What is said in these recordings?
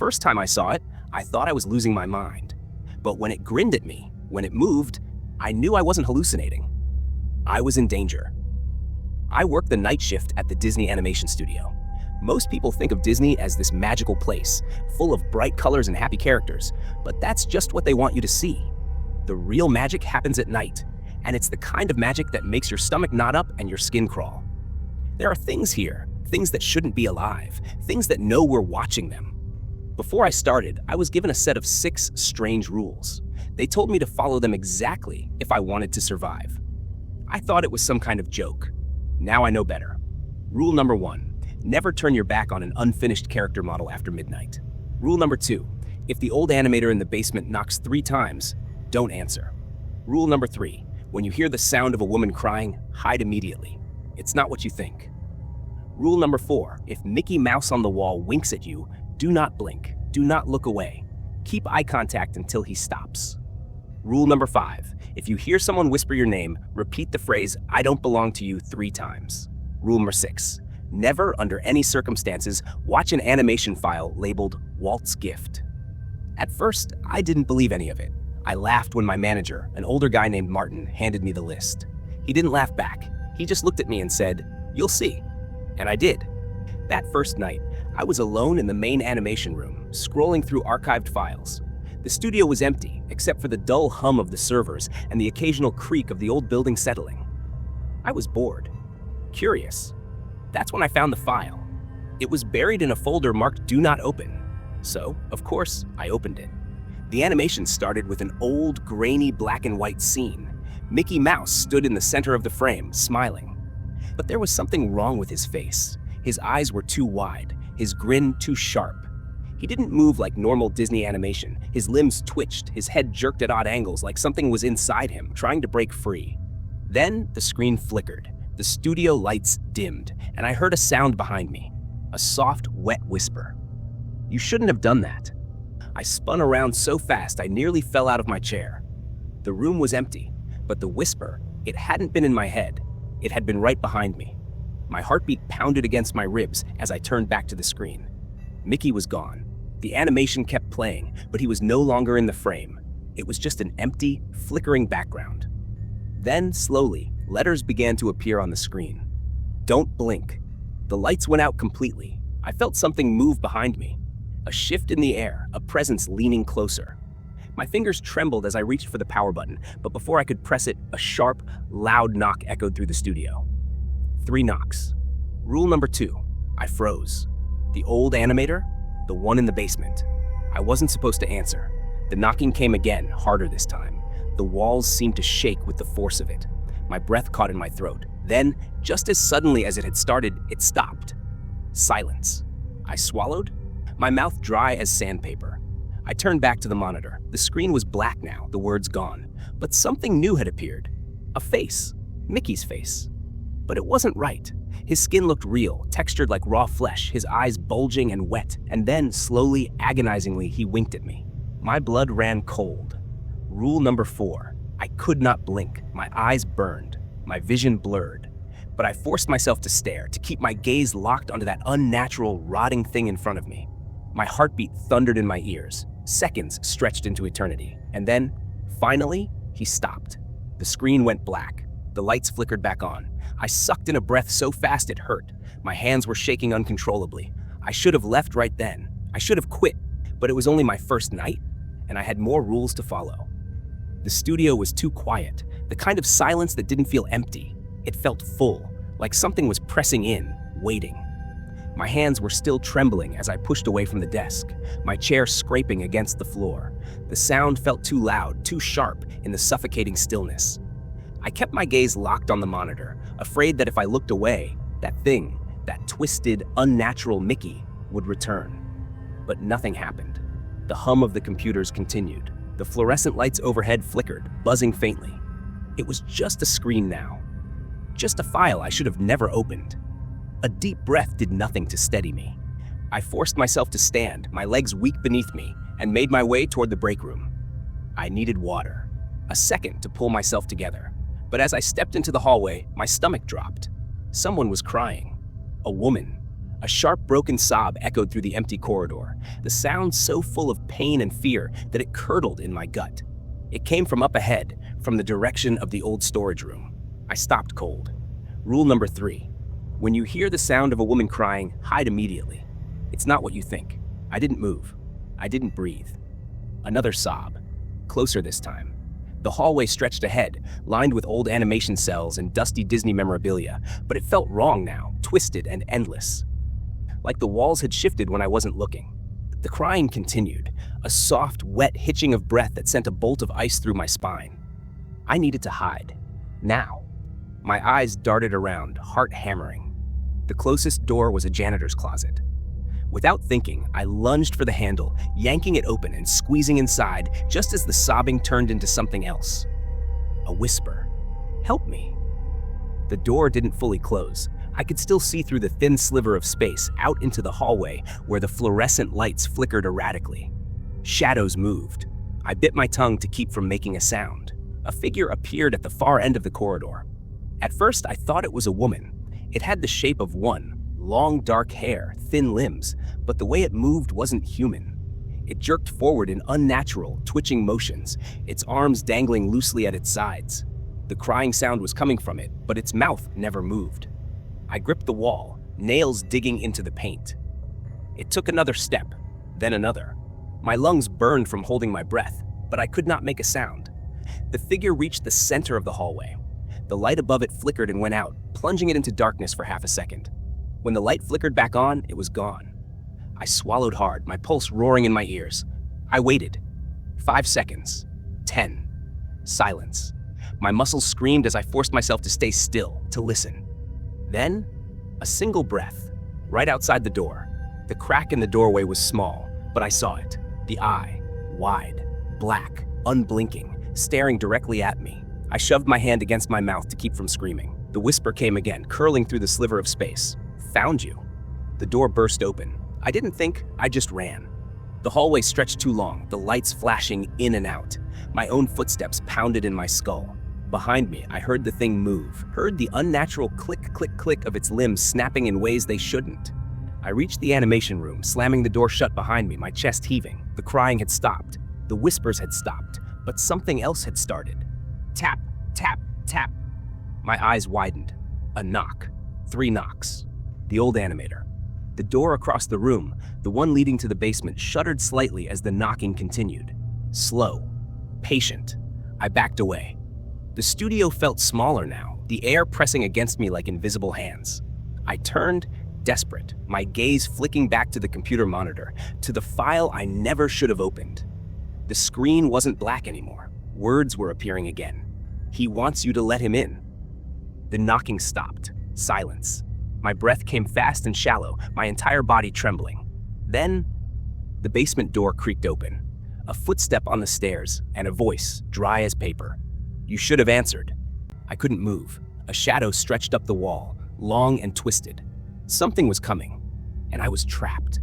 first time I saw it, I thought I was losing my mind. But when it grinned at me, when it moved, I knew I wasn't hallucinating. I was in danger. I work the night shift at the Disney Animation Studio. Most people think of Disney as this magical place, full of bright colors and happy characters, but that's just what they want you to see. The real magic happens at night, and it's the kind of magic that makes your stomach knot up and your skin crawl. There are things here, things that shouldn't be alive, things that know we're watching them. Before I started, I was given a set of 6 strange rules. They told me to follow them exactly if I wanted to survive. I thought it was some kind of joke. Now I know better. Rule number 1. Never turn your back on an unfinished character model after midnight. Rule number 2. If the old animator in the basement knocks 3 times, don't answer. Rule number 3. When you hear the sound of a woman crying, hide immediately. It's not what you think. Rule number 4. If Mickey Mouse on the wall winks at you, do not blink. Do not look away. Keep eye contact until he stops. Rule number 5. If you hear someone whisper your name, repeat the phrase, "I don't belong to you," 3 times. Rule number 6. Never, under any circumstances, watch an animation file labeled Walt's Gift. At first, I didn't believe any of it. I laughed when my manager, an older guy named Martin, handed me the list. He didn't laugh back. He just looked at me and said, "You'll see." And I did. That first night, I was alone in the main animation room, scrolling through archived files. The studio was empty, except for the dull hum of the servers and the occasional creak of the old building settling. I was bored. Curious. That's when I found the file. It was buried in a folder marked "Do Not Open." So, of course, I opened it. The animation started with an old, grainy black and white scene. Mickey Mouse stood in the center of the frame, smiling. But there was something wrong with his face. His eyes were too wide, his grin too sharp. He didn't move like normal Disney animation. His limbs twitched, his head jerked at odd angles like something was inside him, trying to break free. Then the screen flickered. The studio lights dimmed, and I heard a sound behind me. A soft, wet whisper. "You shouldn't have done that." I spun around so fast I nearly fell out of my chair. The room was empty, but the whisper, it hadn't been in my head. It had been right behind me. My heartbeat pounded against my ribs as I turned back to the screen. Mickey was gone. The animation kept playing, but he was no longer in the frame. It was just an empty, flickering background. Then, slowly, letters began to appear on the screen. "Don't blink." The lights went out completely. I felt something move behind me. A shift in the air, a presence leaning closer. My fingers trembled as I reached for the power button, but before I could press it, a sharp, loud knock echoed through the studio. 3 knocks. Rule number 2. I froze. The old animator? The one in the basement. I wasn't supposed to answer. The knocking came again, harder this time. The walls seemed to shake with the force of it. My breath caught in my throat. Then, just as suddenly as it had started, it stopped. Silence. I swallowed, my mouth dry as sandpaper. I turned back to the monitor. The screen was black now, the words gone. But something new had appeared. A face. Mickey's face. But it wasn't right. His skin looked real, textured like raw flesh, his eyes bulging and wet, and then, slowly, agonizingly, he winked at me. My blood ran cold. Rule number 4. I could not blink. My eyes burned. My vision blurred. But I forced myself to stare, to keep my gaze locked onto that unnatural, rotting thing in front of me. My heartbeat thundered in my ears. Seconds stretched into eternity. And then, finally, he stopped. The screen went black. The lights flickered back on. I sucked in a breath so fast it hurt. My hands were shaking uncontrollably. I should have left right then. I should have quit. But it was only my first night, and I had more rules to follow. The studio was too quiet, the kind of silence that didn't feel empty. It felt full, like something was pressing in, waiting. My hands were still trembling as I pushed away from the desk, my chair scraping against the floor. The sound felt too loud, too sharp in the suffocating stillness. I kept my gaze locked on the monitor, afraid that if I looked away, that thing, that twisted, unnatural Mickey, would return. But nothing happened. The hum of the computers continued. The fluorescent lights overhead flickered, buzzing faintly. It was just a screen now. Just a file I should have never opened. A deep breath did nothing to steady me. I forced myself to stand, my legs weak beneath me, and made my way toward the break room. I needed water. A second to pull myself together. But as I stepped into the hallway, my stomach dropped. Someone was crying. A woman. A sharp, broken sob echoed through the empty corridor, the sound so full of pain and fear that it curdled in my gut. It came from up ahead, from the direction of the old storage room. I stopped cold. Rule number 3. When you hear the sound of a woman crying, hide immediately. It's not what you think. I didn't move. I didn't breathe. Another sob. Closer this time. The hallway stretched ahead, lined with old animation cells and dusty Disney memorabilia, but it felt wrong now, twisted and endless. Like the walls had shifted when I wasn't looking. The crying continued, a soft, wet hitching of breath that sent a bolt of ice through my spine. I needed to hide. Now. My eyes darted around, heart hammering. The closest door was a janitor's closet. Without thinking, I lunged for the handle, yanking it open and squeezing inside just as the sobbing turned into something else. A whisper. Help me. The door didn't fully close. I could still see through the thin sliver of space out into the hallway where the fluorescent lights flickered erratically. Shadows moved. I bit my tongue to keep from making a sound. A figure appeared at the far end of the corridor. At first, I thought it was a woman. It had the shape of one, long dark hair, thin limbs, but the way it moved wasn't human. It jerked forward in unnatural, twitching motions, its arms dangling loosely at its sides. The crying sound was coming from it, but its mouth never moved. I gripped the wall, nails digging into the paint. It took another step, then another. My lungs burned from holding my breath, but I could not make a sound. The figure reached the center of the hallway. The light above it flickered and went out, plunging it into darkness for half a second. When the light flickered back on, it was gone. I swallowed hard, my pulse roaring in my ears. I waited. 5 seconds. 10. Silence. My muscles screamed as I forced myself to stay still, to listen. Then, a single breath, right outside the door. The crack in the doorway was small, but I saw it. The eye, wide, black, unblinking, staring directly at me. I shoved my hand against my mouth to keep from screaming. The whisper came again, curling through the sliver of space. Found you. The door burst open. I didn't think, I just ran. The hallway stretched too long, the lights flashing in and out. My own footsteps pounded in my skull. Behind me, I heard the thing move, heard the unnatural click, click, click of its limbs snapping in ways they shouldn't. I reached the animation room, slamming the door shut behind me, my chest heaving. The crying had stopped. The whispers had stopped, but something else had started. Tap, tap, tap. My eyes widened. A knock. 3 knocks. The old animator. The door across the room, the one leading to the basement, shuddered slightly as the knocking continued. Slow. Patient. I backed away. The studio felt smaller now, the air pressing against me like invisible hands. I turned, desperate, my gaze flicking back to the computer monitor, to the file I never should have opened. The screen wasn't black anymore. Words were appearing again. He wants you to let him in. The knocking stopped. Silence. My breath came fast and shallow, my entire body trembling. Then, the basement door creaked open. A footstep on the stairs, and a voice, dry as paper. You should have answered. I couldn't move. A shadow stretched up the wall, long and twisted. Something was coming, and I was trapped.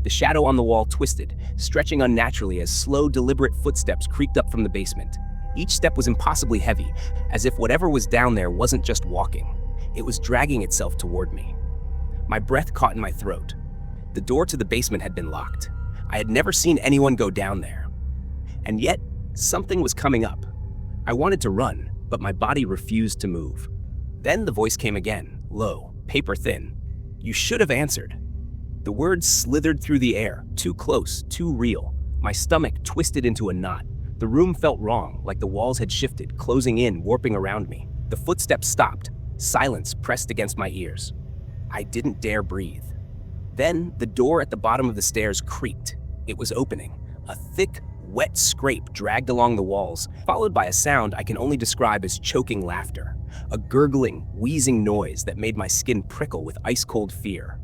The shadow on the wall twisted, stretching unnaturally as slow, deliberate footsteps creaked up from the basement. Each step was impossibly heavy, as if whatever was down there wasn't just walking. It was dragging itself toward me. My breath caught in my throat. The door to the basement had been locked. I had never seen anyone go down there. And yet, something was coming up. I wanted to run, but my body refused to move. Then the voice came again, low, paper thin. You should have answered. The words slithered through the air, too close, too real. My stomach twisted into a knot. The room felt wrong, like the walls had shifted, closing in, warping around me. The footsteps stopped. Silence pressed against my ears. I didn't dare breathe. Then the door at the bottom of the stairs creaked. It was opening. A thick, wet scrape dragged along the walls, followed by a sound I can only describe as choking laughter. A gurgling, wheezing noise that made my skin prickle with ice-cold fear.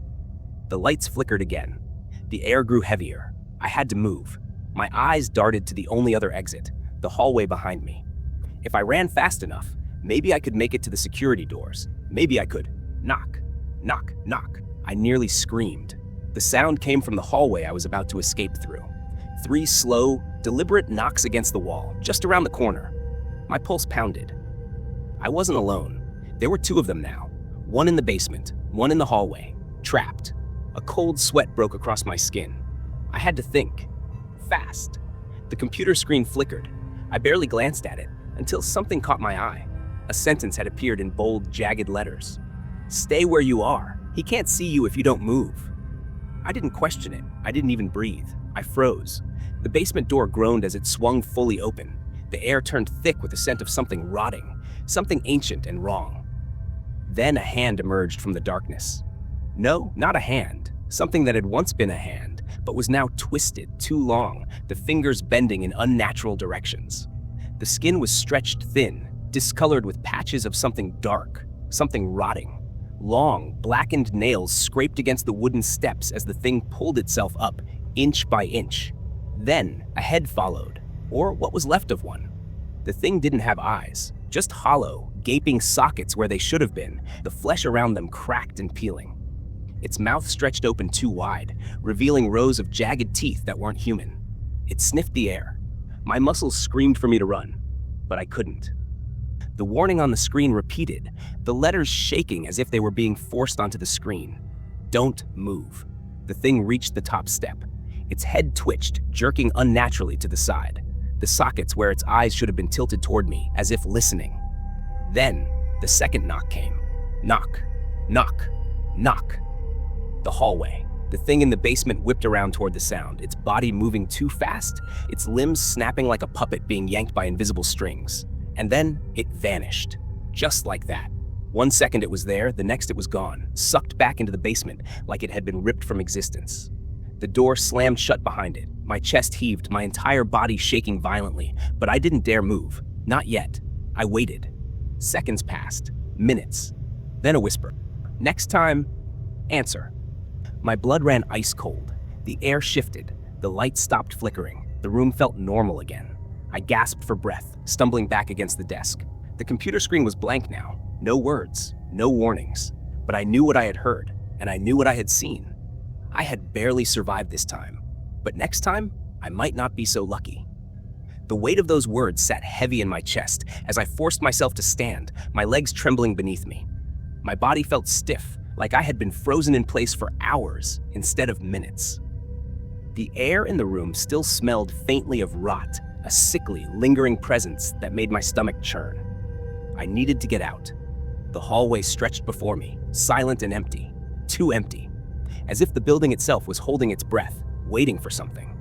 The lights flickered again. The air grew heavier. I had to move. My eyes darted to the only other exit, the hallway behind me. If I ran fast enough, maybe I could make it to the security doors. Maybe I could. Knock, knock, knock. I nearly screamed. The sound came from the hallway I was about to escape through. 3 slow, deliberate knocks against the wall, just around the corner. My pulse pounded. I wasn't alone. There were 2 of them now. One in the basement, one in the hallway. Trapped. A cold sweat broke across my skin. I had to think. Fast. The computer screen flickered. I barely glanced at it until something caught my eye. A sentence had appeared in bold, jagged letters. "Stay where you are. He can't see you if you don't move." I didn't question it. I didn't even breathe. I froze. The basement door groaned as it swung fully open. The air turned thick with the scent of something rotting, something ancient and wrong. Then a hand emerged from the darkness. No, not a hand. Something that had once been a hand, but was now twisted, too long, the fingers bending in unnatural directions. The skin was stretched thin, discolored with patches of something dark, something rotting. Long, blackened nails scraped against the wooden steps as the thing pulled itself up, inch by inch. Then, a head followed, or what was left of one. The thing didn't have eyes, just hollow, gaping sockets where they should have been, the flesh around them cracked and peeling. Its mouth stretched open too wide, revealing rows of jagged teeth that weren't human. It sniffed the air. My muscles screamed for me to run, but I couldn't. The warning on the screen repeated, the letters shaking as if they were being forced onto the screen. Don't move. The thing reached the top step. Its head twitched, jerking unnaturally to the side. The sockets where its eyes should have been tilted toward me, as if listening. Then, the second knock came. Knock, knock, knock. The hallway. The thing in the basement whipped around toward the sound, its body moving too fast, its limbs snapping like a puppet being yanked by invisible strings. And then it vanished. Just like that. 1 second it was there, the next it was gone, sucked back into the basement like it had been ripped from existence. The door slammed shut behind it. My chest heaved, my entire body shaking violently, but I didn't dare move. Not yet. I waited. Seconds passed. Minutes. Then a whisper. Next time, answer. My blood ran ice cold. The air shifted. The lights stopped flickering. The room felt normal again. I gasped for breath, stumbling back against the desk. The computer screen was blank now. No words, no warnings. But I knew what I had heard, and I knew what I had seen. I had barely survived this time. But next time, I might not be so lucky. The weight of those words sat heavy in my chest as I forced myself to stand, my legs trembling beneath me. My body felt stiff, like I had been frozen in place for hours instead of minutes. The air in the room still smelled faintly of rot, a sickly, lingering presence that made my stomach churn. I needed to get out. The hallway stretched before me, silent and empty, too empty, as if the building itself was holding its breath, waiting for something.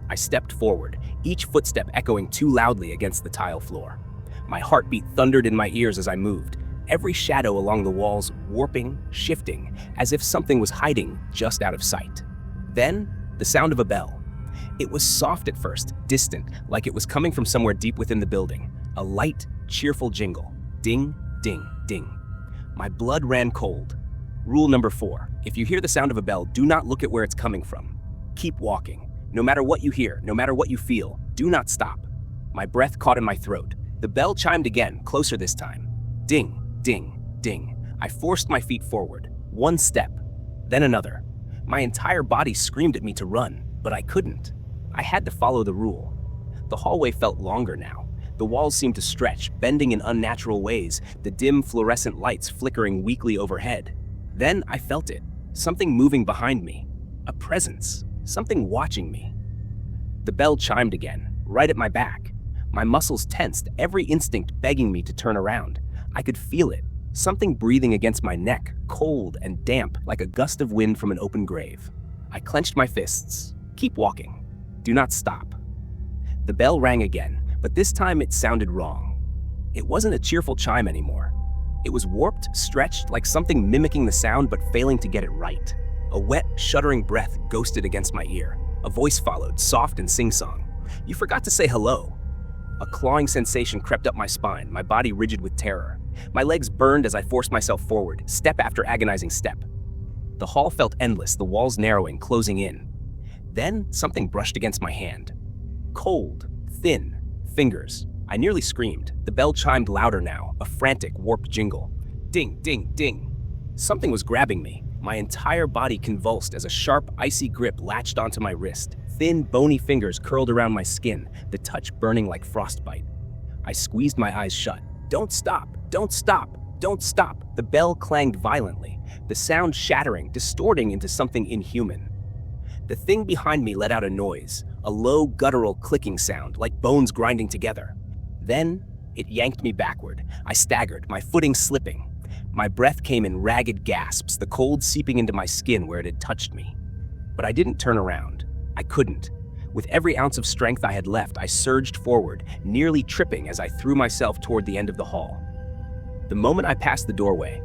I stepped forward, each footstep echoing too loudly against the tile floor. My heartbeat thundered in my ears as I moved, every shadow along the walls warping, shifting, as if something was hiding just out of sight. Then, the sound of a bell. It was soft at first, distant, like it was coming from somewhere deep within the building. A light, cheerful jingle. Ding, ding, ding. My blood ran cold. Rule number 4. If you hear the sound of a bell, do not look at where it's coming from. Keep walking. No matter what you hear, no matter what you feel, do not stop. My breath caught in my throat. The bell chimed again, closer this time. Ding, ding, ding. I forced my feet forward. One step, then another. My entire body screamed at me to run, but I couldn't. I had to follow the rule. The hallway felt longer now. The walls seemed to stretch, bending in unnatural ways, the dim fluorescent lights flickering weakly overhead. Then I felt it, something moving behind me. A presence, something watching me. The bell chimed again, right at my back. My muscles tensed, every instinct begging me to turn around. I could feel it, something breathing against my neck, cold and damp like a gust of wind from an open grave. I clenched my fists. Keep walking. Do not stop. The bell rang again, but this time it sounded wrong. It wasn't a cheerful chime anymore. It was warped, stretched, like something mimicking the sound but failing to get it right. A wet, shuddering breath ghosted against my ear. A voice followed, soft and sing-song. You forgot to say hello. A clawing sensation crept up my spine, my body rigid with terror. My legs burned as I forced myself forward, step after agonizing step. The hall felt endless, the walls narrowing, closing in. Then something brushed against my hand. Cold, thin, fingers. I nearly screamed. The bell chimed louder now, a frantic, warped jingle. Ding, ding, ding. Something was grabbing me. My entire body convulsed as a sharp, icy grip latched onto my wrist. Thin, bony fingers curled around my skin, the touch burning like frostbite. I squeezed my eyes shut. Don't stop, don't stop, don't stop. The bell clanged violently, the sound shattering, distorting into something inhuman. The thing behind me let out a noise, a low, guttural clicking sound, like bones grinding together. Then, it yanked me backward. I staggered, my footing slipping. My breath came in ragged gasps, the cold seeping into my skin where it had touched me. But I didn't turn around. I couldn't. With every ounce of strength I had left, I surged forward, nearly tripping as I threw myself toward the end of the hall. The moment I passed the doorway,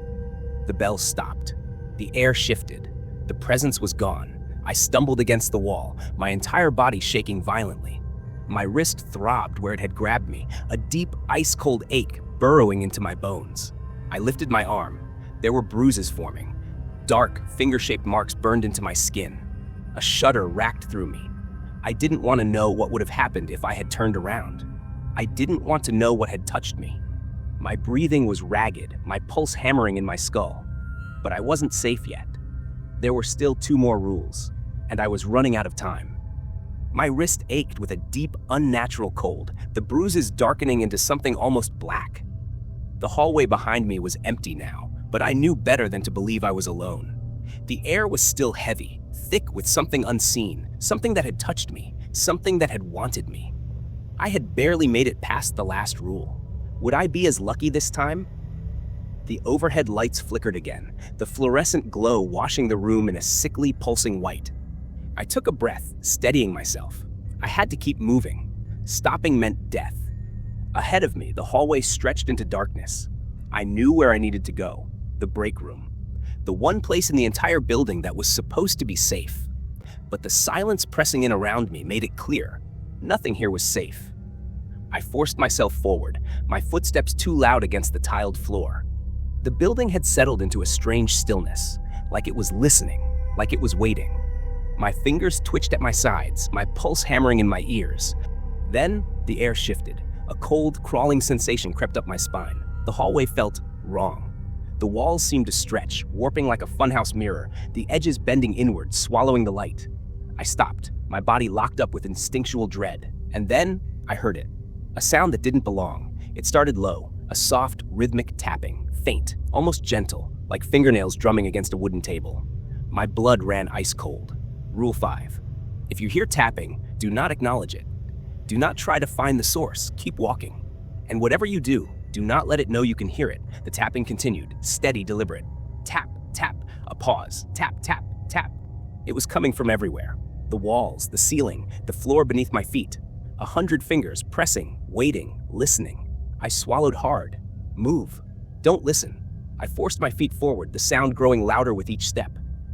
the bell stopped. The air shifted. The presence was gone. I stumbled against the wall, my entire body shaking violently. My wrist throbbed where it had grabbed me, a deep, ice-cold ache burrowing into my bones. I lifted my arm. There were bruises forming. Dark, finger-shaped marks burned into my skin. A shudder racked through me. I didn't want to know what would have happened if I had turned around. I didn't want to know what had touched me. My breathing was ragged, my pulse hammering in my skull. But I wasn't safe yet. There were still 2 more rules, and I was running out of time. My wrist ached with a deep, unnatural cold, the bruises darkening into something almost black. The hallway behind me was empty now, but I knew better than to believe I was alone. The air was still heavy, thick with something unseen, something that had touched me, something that had wanted me. I had barely made it past the last rule. Would I be as lucky this time? The overhead lights flickered again, the fluorescent glow washing the room in a sickly, pulsing white. I took a breath, steadying myself. I had to keep moving. Stopping meant death. Ahead of me, the hallway stretched into darkness. I knew where I needed to go, the break room. The one place in the entire building that was supposed to be safe. But the silence pressing in around me made it clear. Nothing here was safe. I forced myself forward, my footsteps too loud against the tiled floor. The building had settled into a strange stillness, like it was listening, like it was waiting. My fingers twitched at my sides, my pulse hammering in my ears. Then, the air shifted. A cold, crawling sensation crept up my spine. The hallway felt wrong. The walls seemed to stretch, warping like a funhouse mirror, the edges bending inward, swallowing the light. I stopped, my body locked up with instinctual dread. And then, I heard it. A sound that didn't belong. It started low, a soft, rhythmic tapping, faint, almost gentle, like fingernails drumming against a wooden table. My blood ran ice cold. Rule 5. If you hear tapping, do not acknowledge it. Do not try to find the source, keep walking. And whatever you do not let it know you can hear it. The tapping continued, steady, deliberate. Tap, tap, a pause, tap, tap, tap. It was coming from everywhere. The walls, the ceiling, the floor beneath my feet. 100 fingers pressing, waiting, listening. I swallowed hard. Move. Don't listen. I forced my feet forward, the sound growing louder with each step.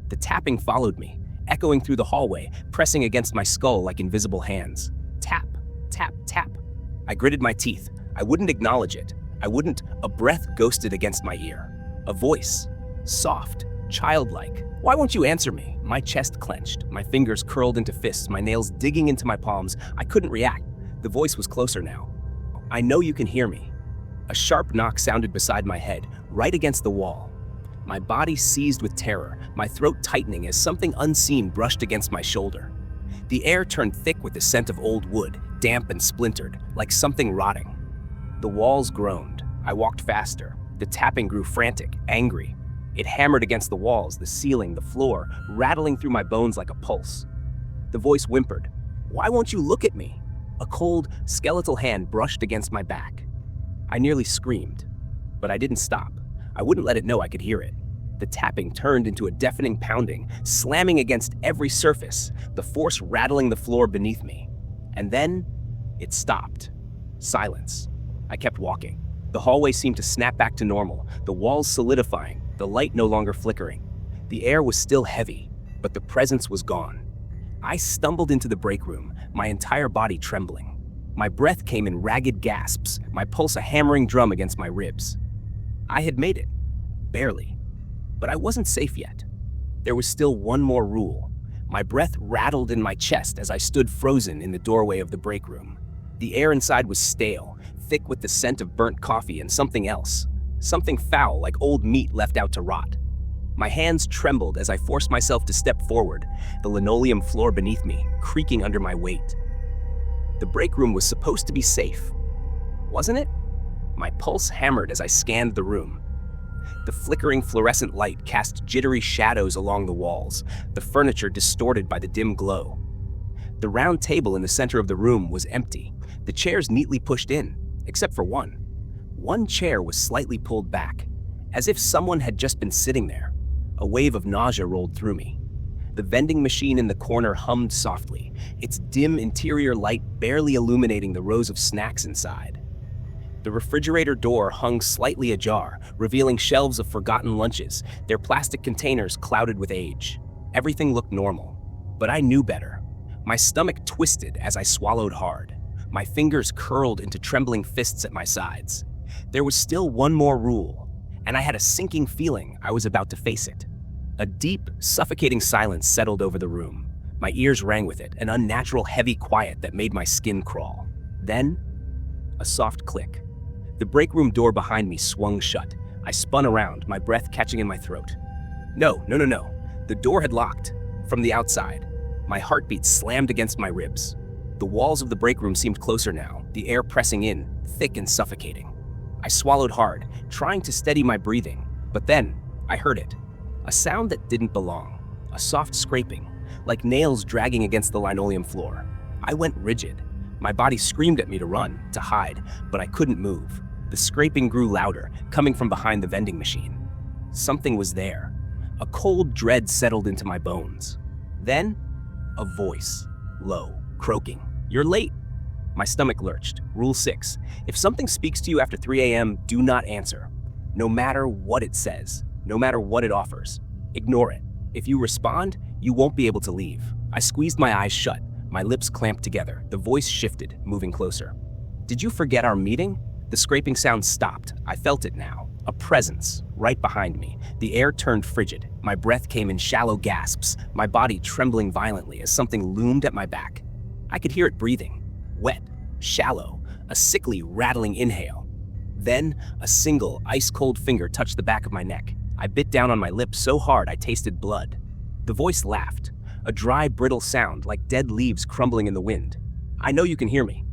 The tapping followed me, echoing through the hallway, pressing against my skull like invisible hands. Tap, tap, tap. I gritted my teeth. I wouldn't acknowledge it. I wouldn't. A breath ghosted against my ear. A voice. Soft, childlike. Why won't you answer me? My chest clenched, my fingers curled into fists, my nails digging into my palms. I couldn't react. The voice was closer now. I know you can hear me. A sharp knock sounded beside my head, right against the wall. My body seized with terror, my throat tightening as something unseen brushed against my shoulder. The air turned thick with the scent of old wood, damp and splintered, like something rotting. The walls groaned. I walked faster. The tapping grew frantic, angry. It hammered against the walls, the ceiling, the floor, rattling through my bones like a pulse. The voice whimpered, "Why won't you look at me?" A cold, skeletal hand brushed against my back. I nearly screamed, but I didn't stop. I wouldn't let it know I could hear it. The tapping turned into a deafening pounding, slamming against every surface, the force rattling the floor beneath me. And then, it stopped. Silence. I kept walking. The hallway seemed to snap back to normal, the walls solidifying, the light no longer flickering. The air was still heavy, but the presence was gone. I stumbled into the break room, my entire body trembling. My breath came in ragged gasps, my pulse a hammering drum against my ribs. I had made it. Barely. But I wasn't safe yet. There was still one more rule. My breath rattled in my chest as I stood frozen in the doorway of the break room. The air inside was stale, thick with the scent of burnt coffee and something else. Something foul like old meat left out to rot. My hands trembled as I forced myself to step forward, the linoleum floor beneath me, creaking under my weight. The break room was supposed to be safe. Wasn't it? My pulse hammered as I scanned the room. The flickering fluorescent light cast jittery shadows along the walls, the furniture distorted by the dim glow. The round table in the center of the room was empty, the chairs neatly pushed in, except for one. One chair was slightly pulled back, as if someone had just been sitting there. A wave of nausea rolled through me. The vending machine in the corner hummed softly, its dim interior light barely illuminating the rows of snacks inside. The refrigerator door hung slightly ajar, revealing shelves of forgotten lunches, their plastic containers clouded with age. Everything looked normal, but I knew better. My stomach twisted as I swallowed hard. My fingers curled into trembling fists at my sides. There was still one more rule, and I had a sinking feeling I was about to face it. A deep, suffocating silence settled over the room. My ears rang with it, an unnatural heavy quiet that made my skin crawl. Then, a soft click. The break room door behind me swung shut. I spun around, my breath catching in my throat. No. The door had locked. From the outside, my heartbeat slammed against my ribs. The walls of the break room seemed closer now, the air pressing in, thick and suffocating. I swallowed hard, trying to steady my breathing, but then I heard it. A sound that didn't belong, a soft scraping, like nails dragging against the linoleum floor. I went rigid. My body screamed at me to run, to hide, but I couldn't move. The scraping grew louder, coming from behind the vending machine. Something was there. A cold dread settled into my bones. Then, a voice, low, croaking. "You're late." My stomach lurched. Rule 6. If something speaks to you after 3 a.m., do not answer. No matter what it says, no matter what it offers, ignore it. If you respond, you won't be able to leave. I squeezed my eyes shut, my lips clamped together. The voice shifted, moving closer. "Did you forget our meeting?" The scraping sound stopped. I felt it now. A presence, right behind me. The air turned frigid. My breath came in shallow gasps, my body trembling violently as something loomed at my back. I could hear it breathing. Wet, shallow, a sickly, rattling inhale. Then, a single, ice-cold finger touched the back of my neck. I bit down on my lips so hard I tasted blood. The voice laughed, a dry, brittle sound like dead leaves crumbling in the wind. "I know you can hear me."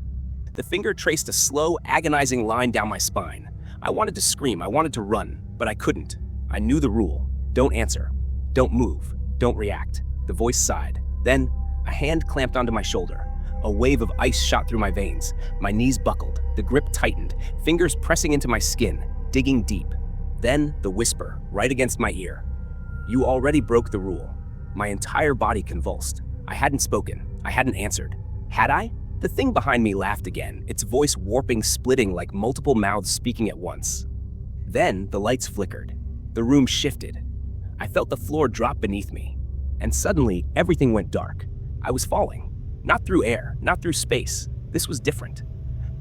The finger traced a slow, agonizing line down my spine. I wanted to scream, I wanted to run, but I couldn't. I knew the rule. Don't answer. Don't move. Don't react. The voice sighed. Then, a hand clamped onto my shoulder. A wave of ice shot through my veins. My knees buckled. The grip tightened, fingers pressing into my skin, digging deep. Then, the whisper, right against my ear. "You already broke the rule." My entire body convulsed. I hadn't spoken. I hadn't answered. Had I? The thing behind me laughed again, its voice warping, splitting like multiple mouths speaking at once. Then the lights flickered. The room shifted. I felt the floor drop beneath me. And suddenly, everything went dark. I was falling. Not through air, not through space. This was different.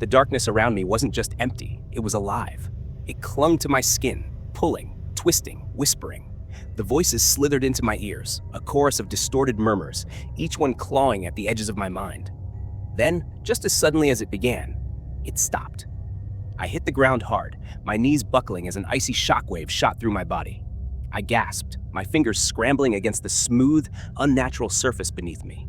The darkness around me wasn't just empty, it was alive. It clung to my skin, pulling, twisting, whispering. The voices slithered into my ears, a chorus of distorted murmurs, each one clawing at the edges of my mind. Then, just as suddenly as it began, it stopped. I hit the ground hard, my knees buckling as an icy shockwave shot through my body. I gasped, my fingers scrambling against the smooth, unnatural surface beneath me.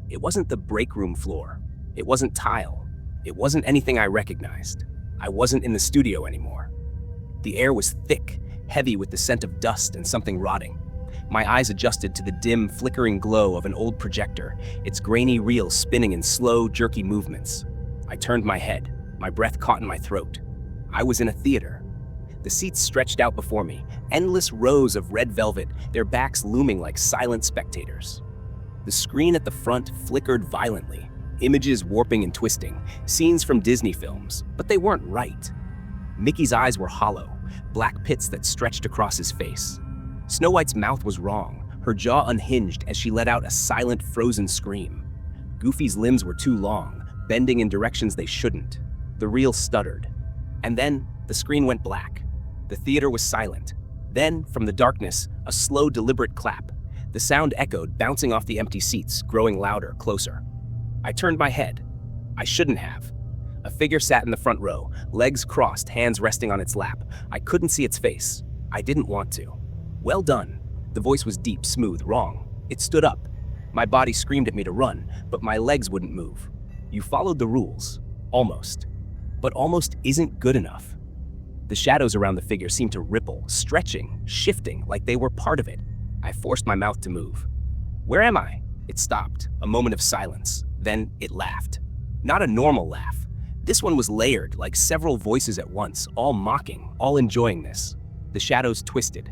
It wasn't the break room floor. It wasn't tile. It wasn't anything I recognized. I wasn't in the studio anymore. The air was thick, heavy with the scent of dust and something rotting. My eyes adjusted to the dim, flickering glow of an old projector, its grainy reel spinning in slow, jerky movements. I turned my head, my breath caught in my throat. I was in a theater. The seats stretched out before me, endless rows of red velvet, their backs looming like silent spectators. The screen at the front flickered violently, images warping and twisting, scenes from Disney films, but they weren't right. Mickey's eyes were hollow, black pits that stretched across his face. Snow White's mouth was wrong, her jaw unhinged as she let out a silent, frozen scream. Goofy's limbs were too long, bending in directions they shouldn't. The reel stuttered. And then, the screen went black. The theater was silent. Then, from the darkness, a slow, deliberate clap. The sound echoed, bouncing off the empty seats, growing louder, closer. I turned my head. I shouldn't have. A figure sat in the front row, legs crossed, hands resting on its lap. I couldn't see its face. I didn't want to. "Well done." The voice was deep, smooth, wrong. It stood up. My body screamed at me to run, but my legs wouldn't move. "You followed the rules. Almost. But almost isn't good enough." The shadows around the figure seemed to ripple, stretching, shifting, like they were part of it. I forced my mouth to move. Where am I? It stopped, a moment of silence. Then it laughed. Not a normal laugh. This one was layered, like several voices at once, all mocking, all enjoying this. The shadows twisted.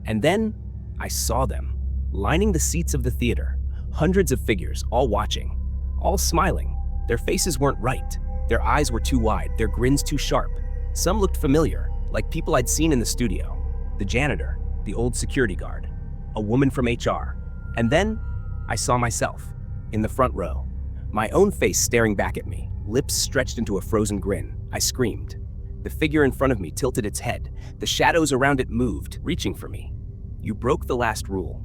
And then I saw them, lining the seats of the theater. Hundreds of figures, all watching, all smiling. Their faces weren't right. Their eyes were too wide, their grins too sharp. Some looked familiar, like people I'd seen in the studio. The janitor, the old security guard, a woman from HR. And then I saw myself, in the front row, my own face staring back at me, lips stretched into a frozen grin. I screamed. The figure in front of me tilted its head. The shadows around it moved, reaching for me. You broke the last rule.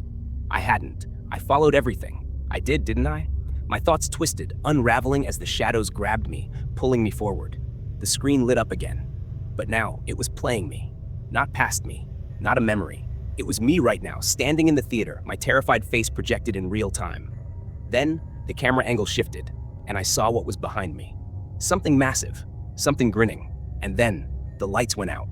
I hadn't. I followed everything. I did, didn't I? My thoughts twisted, unraveling as the shadows grabbed me, pulling me forward. The screen lit up again. But now it was playing me. Not past me. Not a memory. It was me right now, standing in the theater, my terrified face projected in real time. Then the camera angle shifted, and I saw what was behind me. Something massive, something grinning. And then the lights went out.